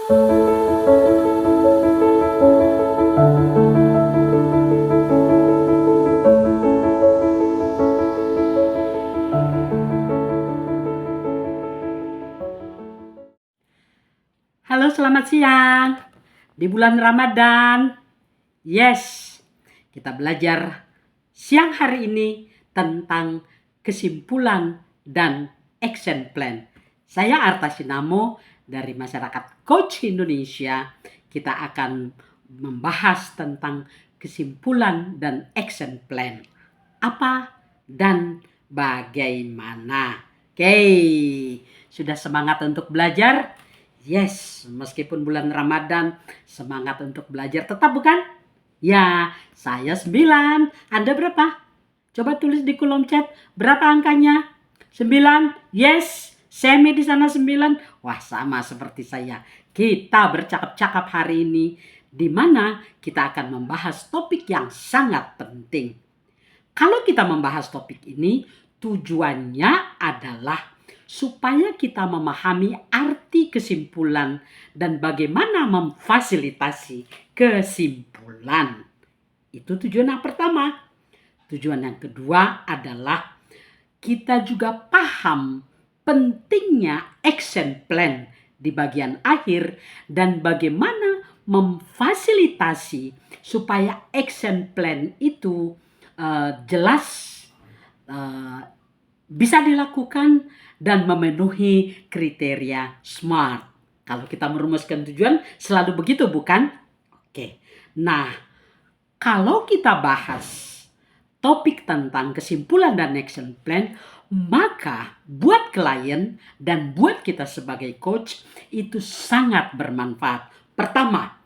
Halo, selamat siang. Di bulan Ramadan, yes, kita belajar siang hari ini tentang kesimpulan dan action plan. Saya Arta Sinamo dari Masyarakat Coach Indonesia. Kita akan membahas tentang kesimpulan dan action plan. Apa dan bagaimana? Oke, sudah semangat untuk belajar? Yes, meskipun bulan Ramadan, semangat untuk belajar tetap bukan? Ya, saya 9. Anda berapa? Coba tulis di kolom chat, berapa angkanya? 9? Yes, Semi di sana 9. Wah, sama seperti saya. Kita bercakap-cakap hari ini, di mana kita akan membahas topik yang sangat penting. Kalau kita membahas topik ini, tujuannya adalah supaya kita memahami arti kesimpulan dan bagaimana memfasilitasi kesimpulan. Itu tujuan yang pertama. Tujuan yang kedua adalah kita juga paham pentingnya action plan di bagian akhir dan bagaimana memfasilitasi supaya action plan itu jelas bisa dilakukan dan memenuhi kriteria SMART. Kalau kita merumuskan tujuan selalu begitu bukan? Oke. Nah, kalau kita bahas topik tentang kesimpulan dan action plan, maka buat klien dan buat kita sebagai coach itu sangat bermanfaat. Pertama,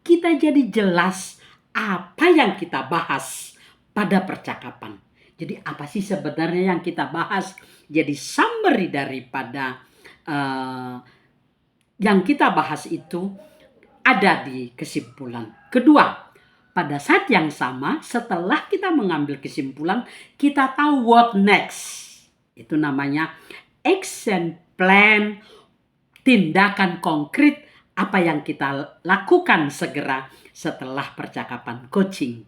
kita jadi jelas apa yang kita bahas pada percakapan. Jadi apa sih sebenarnya yang kita bahas? Jadi summary daripada yang kita bahas itu ada di kesimpulan. Kedua, pada saat yang sama setelah kita mengambil kesimpulan, kita tahu what next. Itu namanya action plan, tindakan konkret apa yang kita lakukan segera setelah percakapan coaching.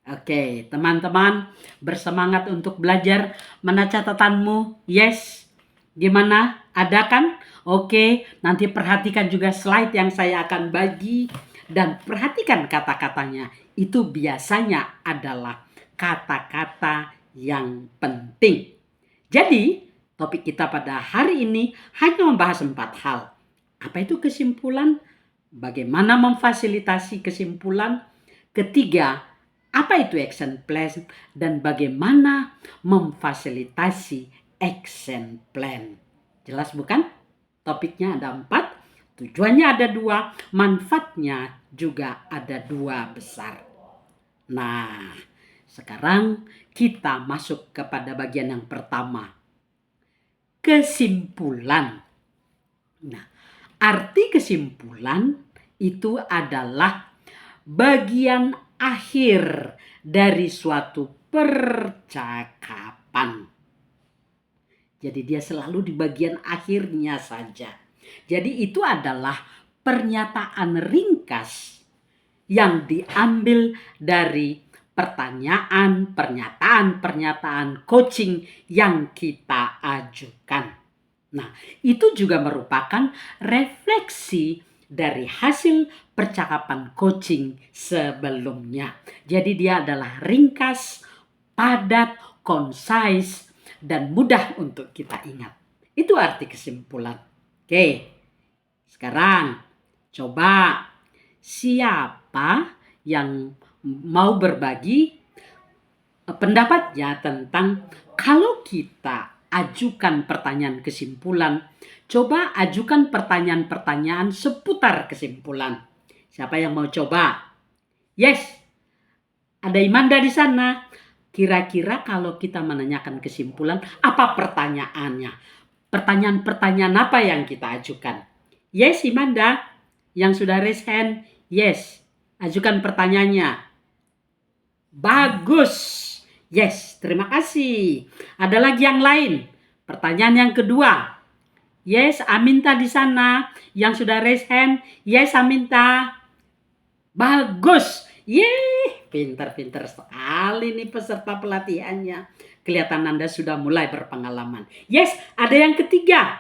Oke, teman-teman bersemangat untuk belajar. Mana catatanmu? Yes. Gimana? Ada kan? Oke, nanti perhatikan juga slide yang saya akan bagi dan perhatikan kata-katanya. Itu biasanya adalah kata-kata yang penting. Jadi, topik kita pada hari ini hanya membahas 4 hal. Apa itu kesimpulan? Bagaimana memfasilitasi kesimpulan? Ketiga, apa itu action plan dan bagaimana memfasilitasi action plan? Jelas bukan? Topiknya ada 4, tujuannya ada 2, manfaatnya juga ada 2 besar. Nah, sekarang kita masuk kepada bagian yang pertama. Kesimpulan. Nah, arti kesimpulan itu adalah bagian akhir dari suatu percakapan. Jadi dia selalu di bagian akhirnya saja. Jadi itu adalah pernyataan ringkas yang diambil dari pernyataan coaching yang kita ajukan. Nah, itu juga merupakan refleksi dari hasil percakapan coaching sebelumnya. Jadi dia adalah ringkas, padat, concise, dan mudah untuk kita ingat. Itu arti kesimpulan. Oke, sekarang coba siapa yang mau berbagi pendapatnya tentang kalau kita ajukan pertanyaan kesimpulan, coba ajukan pertanyaan-pertanyaan seputar kesimpulan. Siapa yang mau coba? Yes, ada Imanda di sana. Kira-kira kalau kita menanyakan kesimpulan, apa pertanyaannya? Pertanyaan-pertanyaan apa yang kita ajukan? Yes, Imanda, yang sudah raise hand. Yes, ajukan pertanyaannya. Bagus. Yes, terima kasih. Ada lagi yang lain. Pertanyaan yang kedua. Yes, Aminta di sana. Yang sudah raise hand. Yes, Aminta. Bagus. Yeay, pintar-pintar sekali nih peserta pelatihannya. Kelihatan Anda sudah mulai berpengalaman. Yes, ada yang ketiga.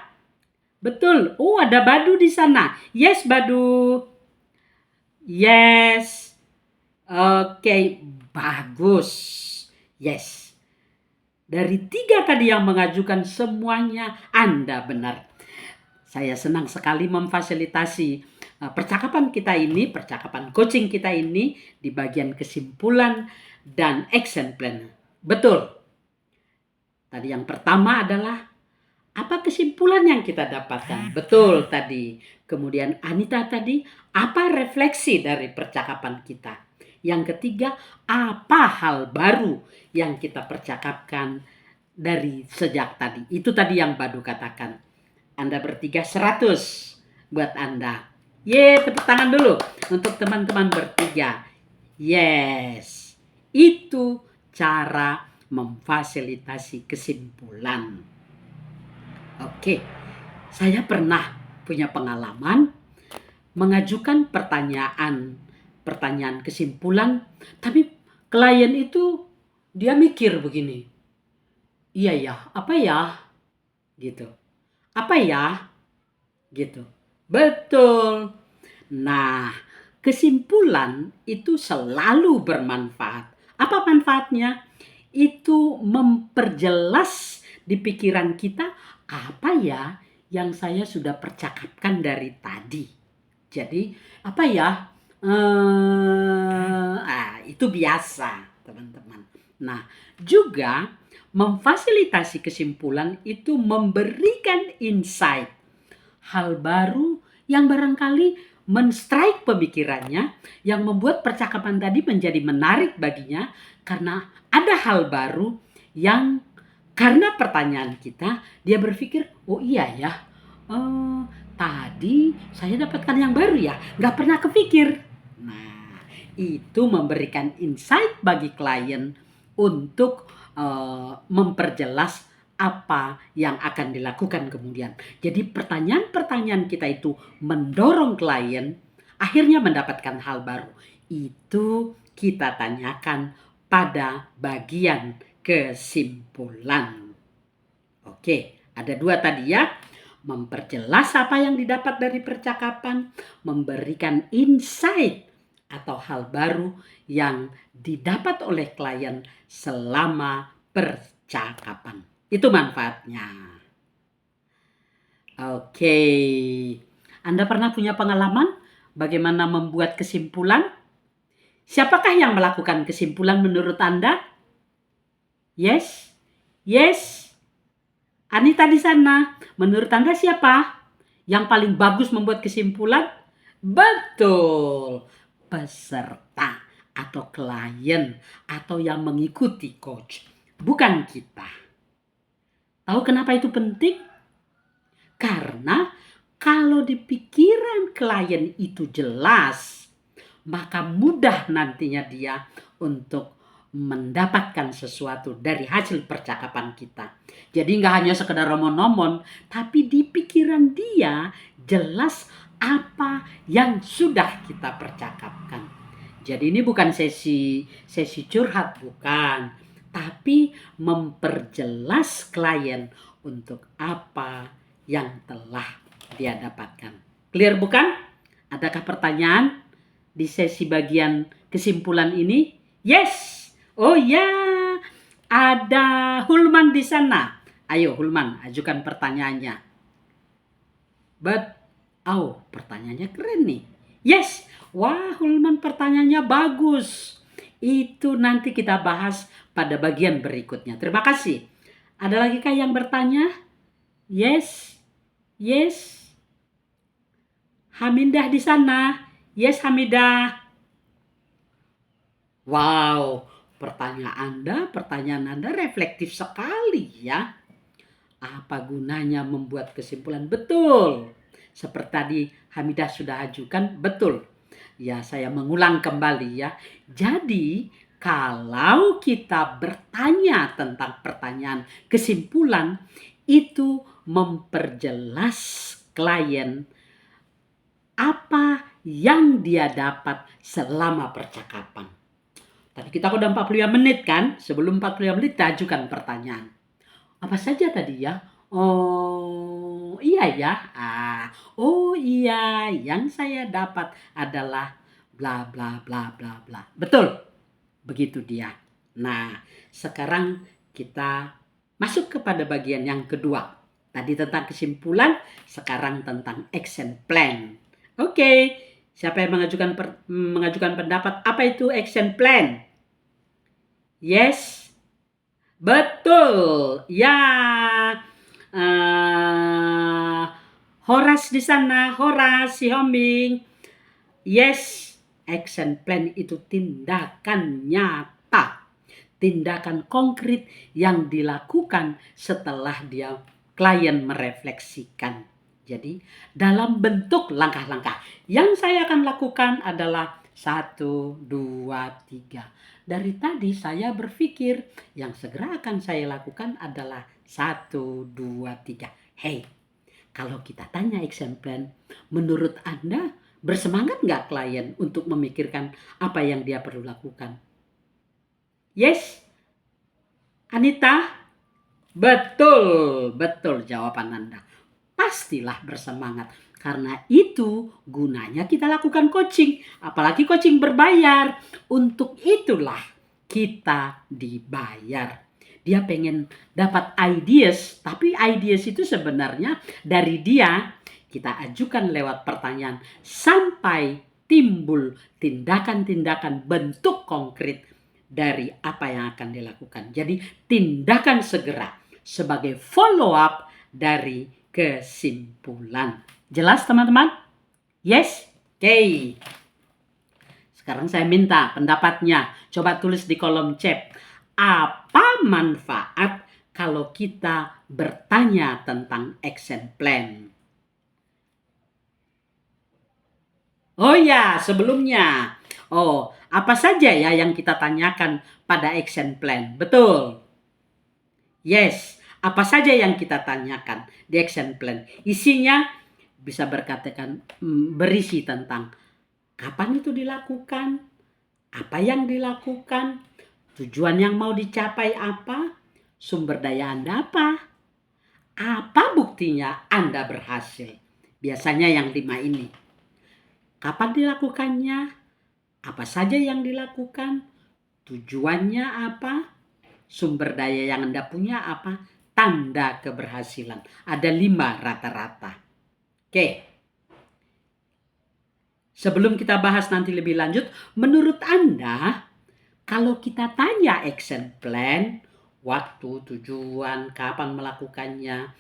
Betul. Oh, ada Badu di sana. Yes, Badu. Yes. Oke, bagus. Yes. Dari 3 tadi yang mengajukan semuanya Anda benar. Saya senang sekali memfasilitasi percakapan kita ini, percakapan coaching kita ini di bagian kesimpulan dan action plan. Betul. Tadi yang pertama adalah apa kesimpulan yang kita dapatkan? Betul tadi. Kemudian Anita tadi, apa refleksi dari percakapan kita? Yang ketiga, apa hal baru yang kita percakapkan dari sejak tadi? Itu tadi yang Badu katakan. Anda bertiga 100 buat Anda. Ye, tepuk tangan dulu untuk teman-teman bertiga. Yes, itu cara memfasilitasi kesimpulan. Oke, saya pernah punya pengalaman mengajukan pertanyaan kesimpulan, tapi klien itu dia mikir begini, iya ya, apa ya, gitu, apa ya, gitu. Betul. Nah, kesimpulan itu selalu bermanfaat. Apa manfaatnya? Itu memperjelas di pikiran kita apa ya yang saya sudah percakapkan dari tadi. Jadi apa ya? Itu biasa teman-teman. Nah juga memfasilitasi kesimpulan itu memberikan insight. Hal baru yang barangkali men-strike pemikirannya yang membuat percakapan tadi menjadi menarik baginya karena ada hal baru yang karena pertanyaan kita dia berpikir, oh iya ya, tadi saya dapatkan yang baru ya, nggak pernah kepikir. Nah, itu memberikan insight bagi klien untuk memperjelas apa yang akan dilakukan kemudian. Jadi pertanyaan-pertanyaan kita itu mendorong klien akhirnya mendapatkan hal baru. Itu kita tanyakan pada bagian kesimpulan. Oke, ada 2 tadi ya. Memperjelas apa yang didapat dari percakapan, memberikan insight atau hal baru yang didapat oleh klien selama percakapan. Itu manfaatnya. Oke. Anda pernah punya pengalaman bagaimana membuat kesimpulan? Siapakah yang melakukan kesimpulan menurut Anda? Yes? Yes? Anita di sana. Menurut Anda siapa yang paling bagus membuat kesimpulan? Betul. Peserta atau klien atau yang mengikuti coach. Bukan kita. Tahu kenapa itu penting? Karena kalau di pikiran klien itu jelas, maka mudah nantinya dia untuk mendapatkan sesuatu dari hasil percakapan kita. Jadi nggak hanya sekedar omong-omong, tapi di pikiran dia jelas apa yang sudah kita percakapkan. Jadi ini bukan sesi curhat, bukan, tapi memperjelas klien untuk apa yang telah dia dapatkan. Clear bukan? Adakah pertanyaan di sesi bagian kesimpulan ini? Yes. Oh ya, ada Hulman di sana. Ayo Hulman, ajukan pertanyaannya. Pertanyaannya keren nih. Yes. Wah, Hulman pertanyaannya bagus. Itu nanti kita bahas pada bagian berikutnya. Terima kasih. Ada lagi kah yang bertanya? Yes. Yes. Hamidah di sana. Yes, Hamidah. Wow, pertanyaan Anda reflektif sekali ya. Apa gunanya membuat kesimpulan? Betul. Seperti tadi Hamidah sudah ajukan, betul. Ya, saya mengulang kembali ya. Jadi, kalau kita bertanya tentang pertanyaan kesimpulan, itu memperjelas klien apa yang dia dapat selama percakapan. Tadi kita udah 45 menit kan? Sebelum 45 menit kita ajukan pertanyaan. Apa saja tadi ya? Oh iya ya. Oh iya, yang saya dapat adalah bla bla bla bla bla. Betul. Begitu dia. Nah, sekarang kita masuk kepada bagian yang kedua. Tadi tentang kesimpulan, sekarang tentang action plan. Oke, siapa yang mengajukan pendapat? Apa itu action plan? Yes, betul. Ya, Horas di sana, Horas, si Hombing. Yes, action plan itu tindakan nyata, tindakan konkret yang dilakukan setelah klien merefleksikan. Jadi dalam bentuk langkah-langkah yang saya akan lakukan adalah 1, 2, 3. Dari tadi saya berpikir yang segera akan saya lakukan adalah 1, 2, 3. Hey, kalau kita tanya action plan, menurut Anda bersemangat nggak klien untuk memikirkan apa yang dia perlu lakukan? Yes, Anita? Betul jawaban Anda. Pastilah bersemangat. Karena itu gunanya kita lakukan coaching. Apalagi coaching berbayar. Untuk itulah kita dibayar. Dia pengen dapat ideas. Tapi ideas itu sebenarnya dari dia kita ajukan lewat pertanyaan. Sampai timbul tindakan-tindakan bentuk konkret dari apa yang akan dilakukan. Jadi tindakan segera sebagai follow up dari kesimpulan. Jelas teman-teman? Yes? Oke. Sekarang saya minta pendapatnya. Coba tulis di kolom chat. Apa manfaat kalau kita bertanya tentang action plan? Oh ya, sebelumnya. Oh, apa saja ya yang kita tanyakan pada action plan? Betul. Yes, apa saja yang kita tanyakan di action plan? Isinya bisa berisi tentang kapan itu dilakukan, apa yang dilakukan, tujuan yang mau dicapai apa, sumber daya Anda apa buktinya Anda berhasil. Biasanya yang 5 ini. Kapan dilakukannya, apa saja yang dilakukan, tujuannya apa, sumber daya yang Anda punya apa, tanda keberhasilan. Ada 5 rata-rata. Oke. Sebelum kita bahas nanti lebih lanjut, menurut Anda, kalau kita tanya action plan, waktu, tujuan, kapan melakukannya,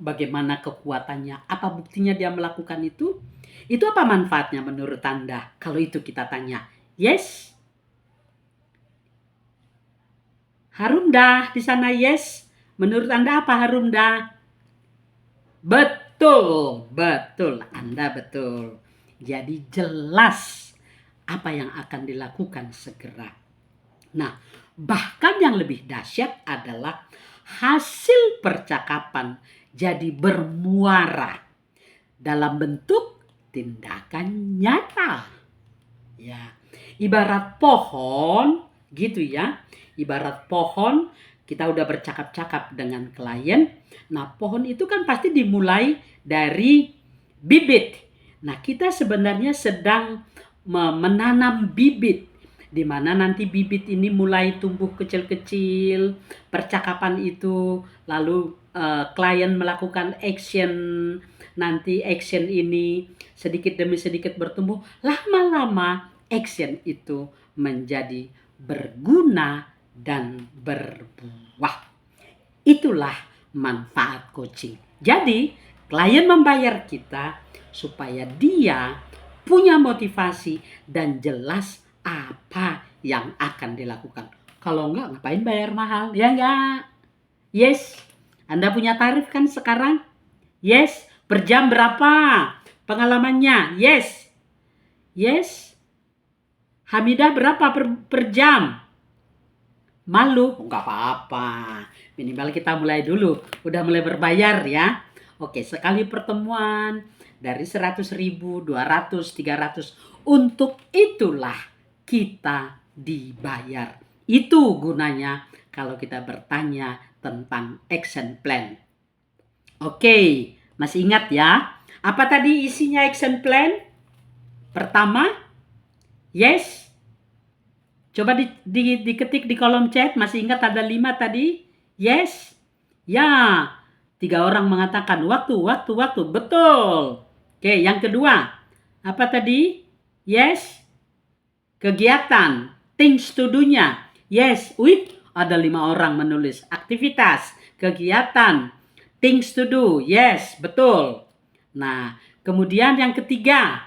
bagaimana kekuatannya, apa buktinya dia melakukan itu apa manfaatnya menurut Anda? Kalau itu kita tanya. Yes? Harumda di sana yes? Menurut Anda apa Harumda? Betul. Anda betul. Jadi jelas apa yang akan dilakukan segera. Nah, bahkan yang lebih dahsyat adalah hasil percakapan jadi bermuara dalam bentuk tindakan nyata. Ya, ibarat pohon gitu ya. Ibarat pohon, kita udah bercakap-cakap dengan klien. Nah, pohon itu kan pasti dimulai dari bibit. Nah, kita sebenarnya sedang menanam bibit, di mana nanti bibit ini mulai tumbuh kecil-kecil, percakapan itu, lalu klien melakukan action, nanti action ini sedikit demi sedikit bertumbuh, lama-lama action itu menjadi berguna dan berbuah. Itulah manfaat coaching. Jadi, klien membayar kita supaya dia punya motivasi dan jelas apa yang akan dilakukan. Kalau enggak, ngapain bayar mahal? Ya enggak? Yes. Anda punya tarif kan sekarang? Yes. Per jam berapa pengalamannya? Yes. Yes. Hamidah berapa per jam? Malu? Nggak apa-apa. Minimal kita mulai dulu. Udah mulai berbayar ya. Oke, sekali pertemuan dari 100.000, 200, 300. Untuk itulah kita dibayar. Itu gunanya kalau kita bertanya tentang action plan. Oke, masih ingat ya? Apa tadi isinya action plan? Pertama, yes. Coba diketik di kolom chat, masih ingat ada 5 tadi? Yes? Ya, 3 orang mengatakan waktu. Betul. Oke, yang kedua. Apa tadi? Yes? Kegiatan. Things to do-nya. Yes. Wih, ada 5 orang menulis. Aktivitas. Kegiatan. Things to do. Yes, betul. Nah, kemudian yang ketiga.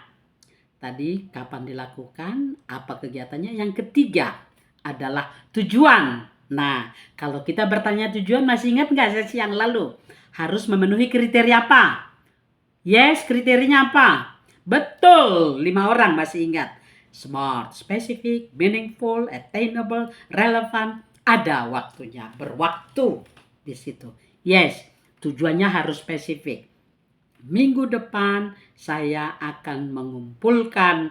Tadi kapan dilakukan, apa kegiatannya. Yang ketiga adalah tujuan. Nah, kalau kita bertanya tujuan, masih ingat nggak sesi yang lalu? Harus memenuhi kriteria apa? Yes, kriterianya apa? Betul, 5 orang masih ingat. Smart, specific, meaningful, attainable, relevant. Ada waktunya, berwaktu di situ. Yes, tujuannya harus spesifik. Minggu depan saya akan mengumpulkan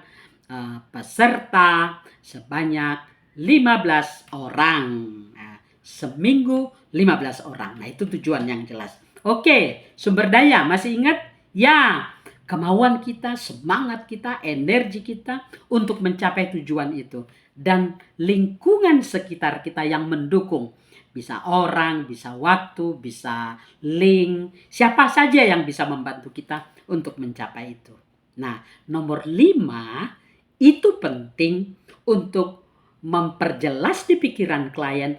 peserta sebanyak 15 orang. Nah, seminggu 15 orang. Nah, itu tujuan yang jelas. Oke, sumber daya masih ingat? Ya, kemauan kita, semangat kita, energi kita untuk mencapai tujuan itu. Dan lingkungan sekitar kita yang mendukung. Bisa orang, bisa waktu, bisa link, siapa saja yang bisa membantu kita untuk mencapai itu. Nah, nomor 5 itu penting untuk memperjelas di pikiran klien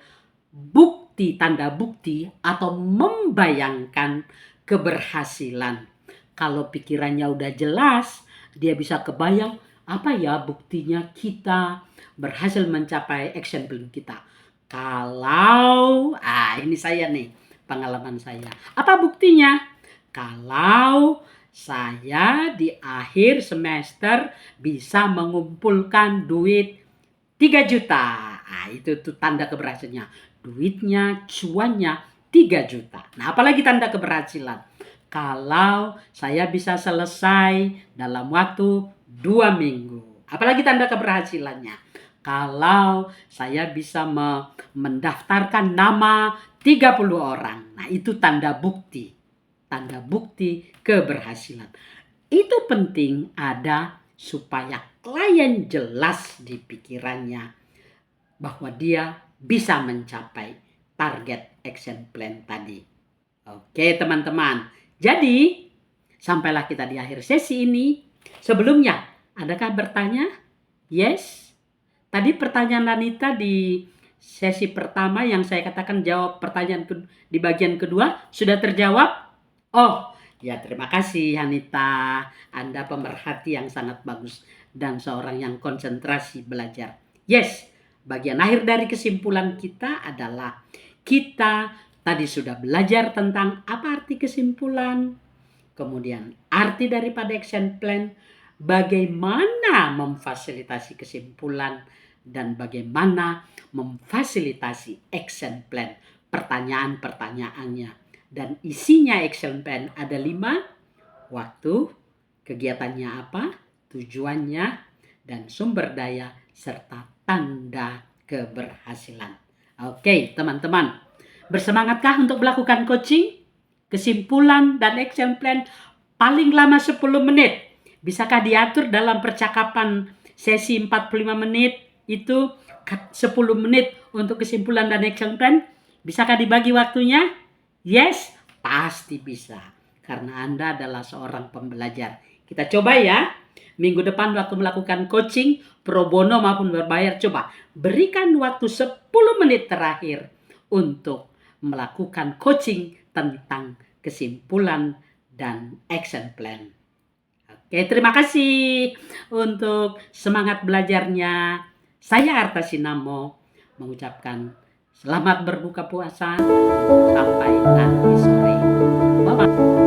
bukti, tanda bukti atau membayangkan keberhasilan. Kalau pikirannya udah jelas, dia bisa kebayang apa ya buktinya kita berhasil mencapai action plan kita. Kalau, ini saya nih, pengalaman saya. Apa buktinya? Kalau saya di akhir semester bisa mengumpulkan duit 3 juta. Itu tuh tanda keberhasilannya. Duitnya, cuannya 3 juta. Nah, apalagi tanda keberhasilan? Kalau saya bisa selesai dalam waktu 2 minggu. Apalagi tanda keberhasilannya? Kalau saya bisa mendaftarkan nama 30 orang. Nah, itu tanda bukti. Tanda bukti keberhasilan. Itu penting ada supaya klien jelas di pikirannya bahwa dia bisa mencapai target action plan tadi. Oke, teman-teman. Jadi, sampailah kita di akhir sesi ini. Sebelumnya, adakah bertanya? Yes? Tadi pertanyaan Anita di sesi pertama yang saya katakan jawab pertanyaan di bagian kedua sudah terjawab? Oh, ya terima kasih Anita. Anda pemerhati yang sangat bagus dan seorang yang konsentrasi belajar. Yes, bagian akhir dari kesimpulan kita adalah kita tadi sudah belajar tentang apa arti kesimpulan, kemudian arti daripada action plan, bagaimana memfasilitasi kesimpulan, dan bagaimana memfasilitasi action plan, pertanyaan-pertanyaannya. Dan isinya action plan ada 5, waktu, kegiatannya apa, tujuannya, dan sumber daya, serta tanda keberhasilan. Oke, teman-teman, bersemangatkah untuk melakukan coaching? Kesimpulan dan action plan paling lama 10 menit. Bisakah diatur dalam percakapan sesi 45 menit? Itu 10 menit untuk kesimpulan dan action plan. Bisakah dibagi waktunya? Yes, pasti bisa. Karena Anda adalah seorang pembelajar. Kita coba ya. Minggu depan waktu melakukan coaching, pro bono maupun berbayar, coba berikan waktu 10 menit terakhir untuk melakukan coaching tentang kesimpulan dan action plan. Oke, terima kasih untuk semangat belajarnya. Saya Arta Sinamo mengucapkan selamat berbuka puasa. Sampai nanti sore. Bye-bye.